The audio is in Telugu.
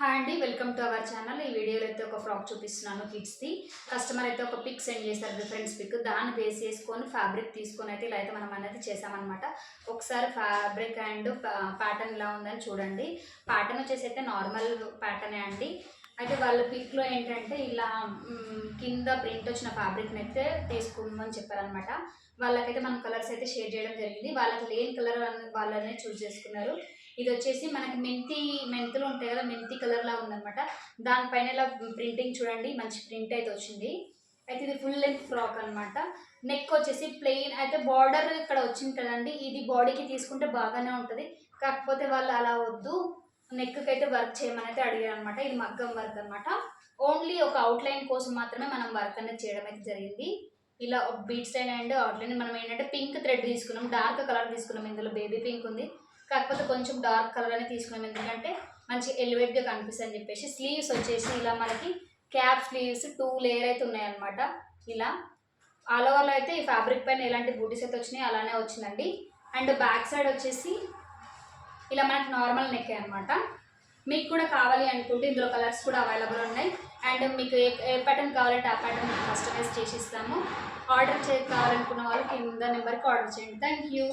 హాయ్ అండి, వెల్కమ్ టు అవర్ ఛానల్. ఈ వీడియోలో అయితే ఒక ఫ్రాక్ చూపిస్తున్నాను కిడ్స్ది. కస్టమర్ అయితే ఒక పిక్ సెండ్ చేశారు, రిఫరెన్స్ పిక్. దాన్ని బేస్ చేసుకొని ఫ్యాబ్రిక్ తీసుకొని అయితే ఇలా అయితే మనం అనేది చేసామన్నమాట. ఒకసారి ఫ్యాబ్రిక్ అండ్ ప్యాటర్న్ ఇలా ఉందని చూడండి. ప్యాటర్న్ వచ్చేసి అయితే నార్మల్ ప్యాటర్నే అండి. అయితే వాళ్ళ పిక్లో ఏంటంటే ఇలా కింద ప్రింట్ వచ్చిన ఫ్యాబ్రిక్ని అయితే తీసుకుందామని చెప్పారనమాట. వాళ్ళకైతే మనం కలర్స్ అయితే షేర్ చేయడం జరిగింది. వాళ్ళకి లేని కలర్ వాళ్ళనే చూస్ చేసుకున్నారు. ఇది వచ్చేసి మనకి మెంతులు ఉంటాయి కదా, మెంతి కలర్లా ఉందనమాట. దానిపైన ఇలా ప్రింటింగ్ చూడండి, మంచి ప్రింట్ అయితే వచ్చింది. అయితే ఇది ఫుల్ లెంత్ ఫ్రాక్ అనమాట. నెక్ వచ్చేసి ప్లెయిన్ అయితే, బార్డర్ ఇక్కడ వచ్చింది కదండి, ఇది బాడీకి తీసుకుంటే బాగానే ఉంటుంది. కాకపోతే వాళ్ళు అలా వద్దు, నెక్కి అయితే వర్క్ చేయమని అయితే అడిగారు అనమాట. ఇది మగ్గం వర్క్ అనమాట. ఓన్లీ ఒక అవుట్లైన్ కోసం మాత్రమే మనం వర్క్ అనేది చేయడం అయితే జరిగింది. ఇలా బీట్ స్టైల్ అండ్ అవుట్లైన్ మనం ఏంటంటే పింక్ థ్రెడ్ తీసుకున్నాం, డార్క్ కలర్ తీసుకున్నాం. ఇందులో బేబీ పింక్ ఉంది, కాకపోతే కొంచెం డార్క్ కలర్ అని తీసుకున్నాం, ఎందుకంటే మంచి ఎలివేట్గా కనిపిస్తుంది అని చెప్పేసి. స్లీవ్స్ వచ్చేసి ఇలా మనకి క్యాప్ స్లీవ్స్ 2 లేయర్ అయితే ఉన్నాయన్నమాట. ఇలా ఆల్ ఓవర్లో అయితే ఈ ఫ్యాబ్రిక్ పైన ఎలాంటి బూటీస్ అయితే వచ్చినాయి అలానే వచ్చిందండి. అండ్ బ్యాక్ సైడ్ వచ్చేసి ఇలా మనకి నార్మల్ నెక్ అనమాట. మీకు కూడా కావాలి అనుకుంటే ఇందులో కలర్స్ కూడా అవైలబుల్ ఉన్నాయి. అండ్ మీకు ఏ ప్యాటర్న్ కావాలంటే ఆ ప్యాటర్న్ మీకు కస్టమైజ్ చేసి ఇస్తాము. ఆర్డర్ కావాలనుకున్న వాళ్ళు కింద నెంబర్కి ఆర్డర్ చేయండి. Thank you.